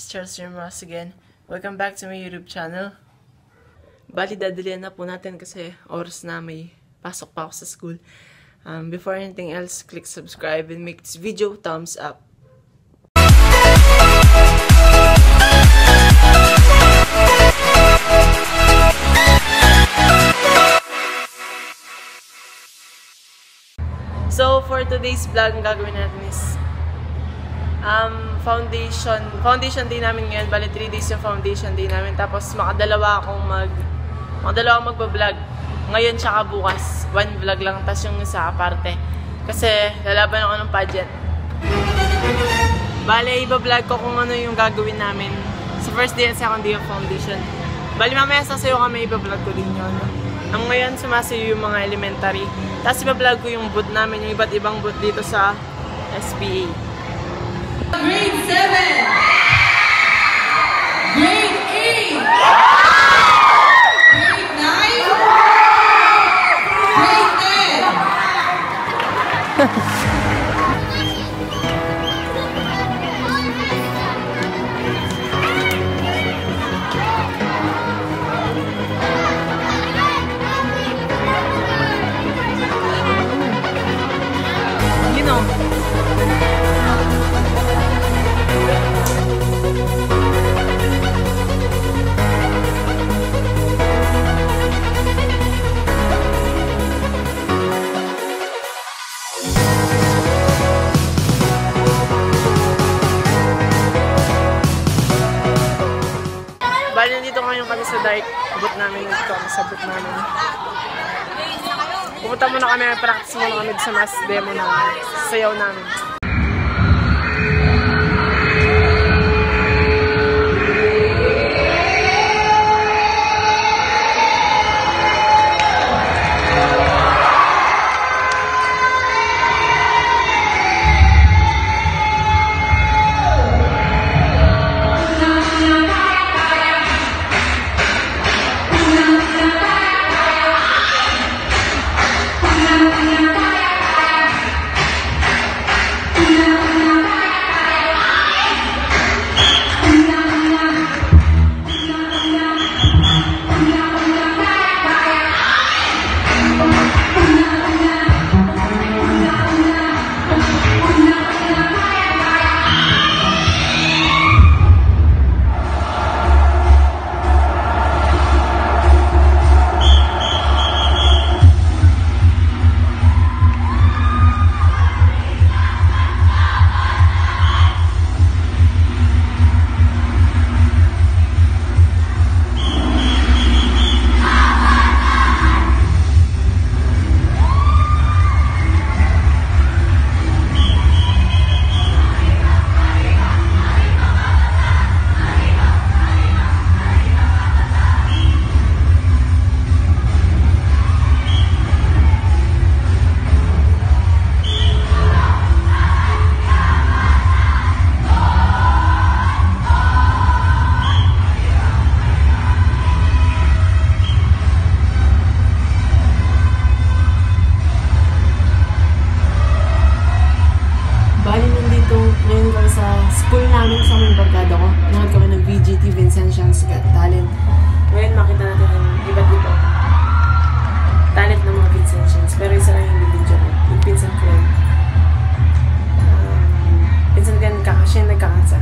guys, Charles Ross again. Welcome back to my YouTube channel. Bali, dadalian na po natin kasi oras na may pasok pa ako sa school. Before anything else, click subscribe and make this video thumbs up. So, for today's vlog, ang gagawin natin is foundation day namin ngayon. Bali 3 days yung foundation day namin. Tapos makadalawa akong magpa-vlog. Ngayon tsaka bukas. 1 vlog lang. Tapos yung isa aparte. Kasi lalaban ako ng pageant. Bali, iba-vlog ko kung ano yung gagawin namin sa first day and second day of foundation. Bali, mamaya sasayo kami, iba-vlog ko din yun. Ang ngayon, sumasayo yung mga elementary. Tapos iba-vlog ko yung booth namin, yung iba't ibang booth dito sa SPA. Grade 7! Grade 8! Grade 9! Grade 10! Bali, nandito ngayon kami sa dark booth namin. Nandito kami sa booth namin. Pumunta muna kami, practice muna kami sa mass demo namin. Sayaw namin. School namin sa aming barkada ko. Nanood kami ng VGT, Vincentians Got Talent. Ngayon makita natin yung iba't ibang talent ng mga Vincentians. Pero isa lang yung video ko. Yung pinsan ko yun. Pinsan ko yun, siya yung nagkakanta.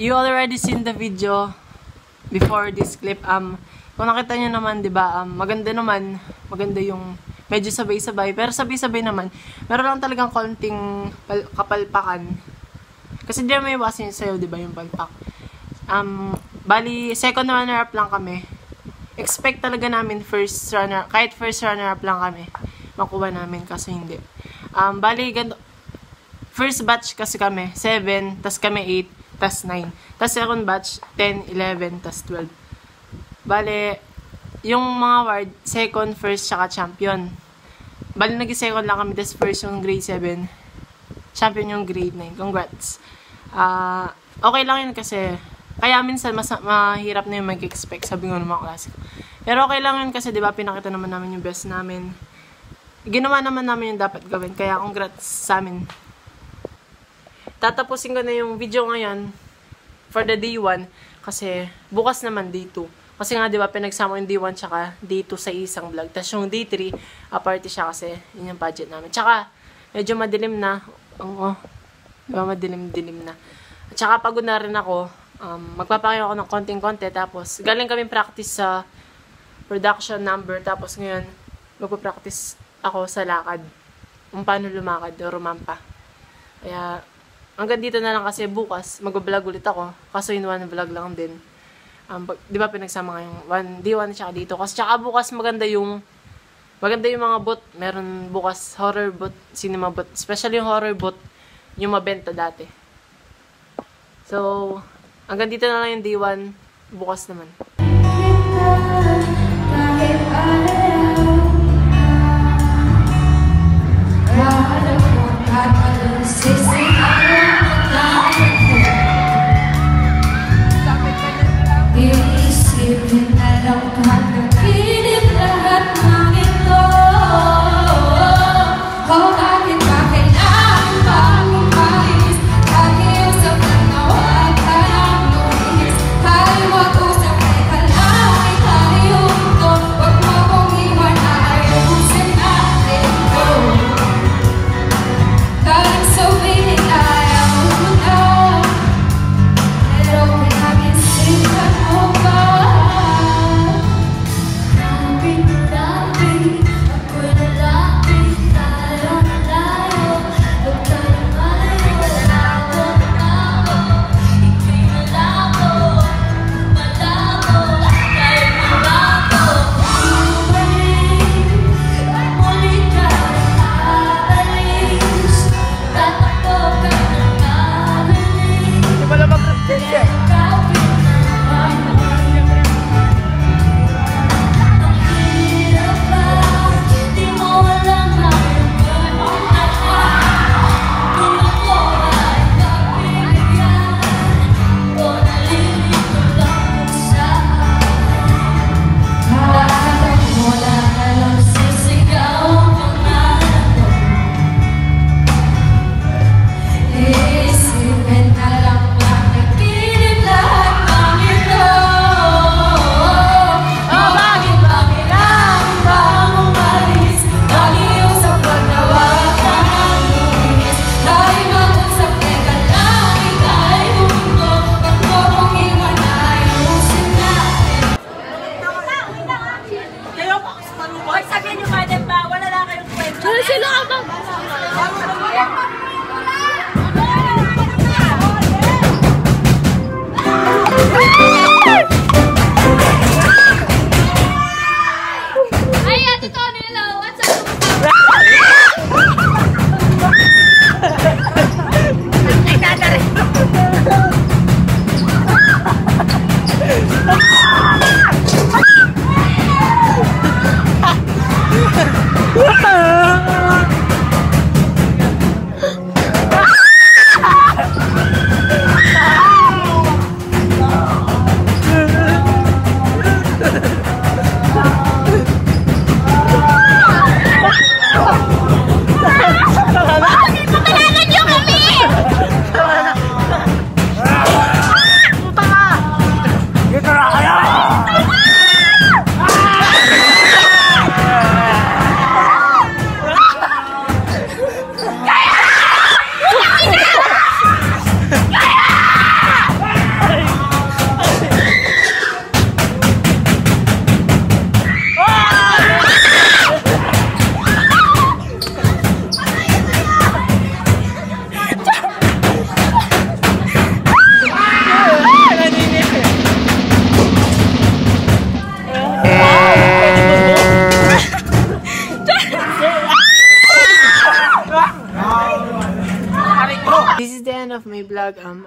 You already seen the video before this clip, kung nakita nyo naman, di ba, maganda yung medyo sabay-sabay, pero sabay-sabay naman. Meron lang talagang konting kapalpakan. Kasi di naman iwasan yun sa'yo, di ba, yung palpak. Bali, second runner-up lang kami. Expect talaga namin kahit first runner-up lang kami, makuha namin, kasi hindi. Bali, first batch kasi kami, 7, tas kami 8, tas 9. Tas second batch, 10, 11, tas 12. Bale, yung mga award, second, first, tsaka champion. Bale, nag-second lang kami, tas first yung grade 7, champion yung grade 9. Congrats. Okay lang yun kasi, kaya minsan mahirap na yung mag-expect, sabi nga ng mga klase. Pero okay lang yun kasi, di ba, pinakita naman namin yung best namin. Ginawa naman namin yung dapat gawin, kaya congrats sa amin. Tatapusin ko na yung video ngayon for the day 1 kasi bukas naman day 2. Kasi nga, di ba, pinagsama yung day 1 tsaka day 2 sa isang vlog. Tapos yung day 3, aparte siya kasi yun yung budget namin. Tsaka, medyo madilim na. Oo, di ba, madilim-dilim na. At tsaka pagod na rin ako. Magpapakayo ako ng konting-konti. Tapos, galing kami practice sa production number. Tapos ngayon, magpapractice ako sa lakad. Kung paano lumakad o rumampa. Kaya, hanggang dito na lang kasi bukas, mag-vlog ulit ako. Kaso yun, one vlog lang din. Di ba pinagsama nga yung D1 tsaka dito. Kasi tsaka bukas maganda yung mga bot. Meron bukas horror bot, cinema bot. Especially yung horror bot, yung mabenta dati. So, hanggang dito na lang yung D1. Bukas naman.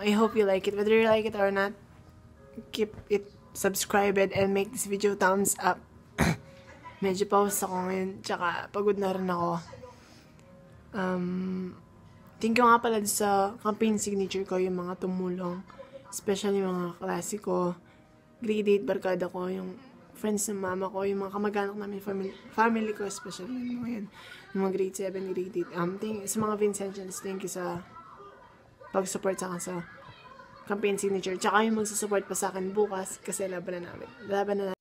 I hope you like it. Whether you like it or not, keep it subscribed and make this video thumbs up. Medyo pause ako ngayon, tsaka pagod na rin ako. Thank you nga pala sa campaign signature ko, yung mga tumulong. Especially mga klase ko, grade 8 barkada ko, yung friends ng mama ko, yung mga kamag-anak namin, family ko especially, yung mga yun. Yung mga grade 7, grade 8. Sa mga Vincentians, thank you sa pag-support sa campaign signature. Tsaka yung magsusupport pa sa akin bukas kasi laban na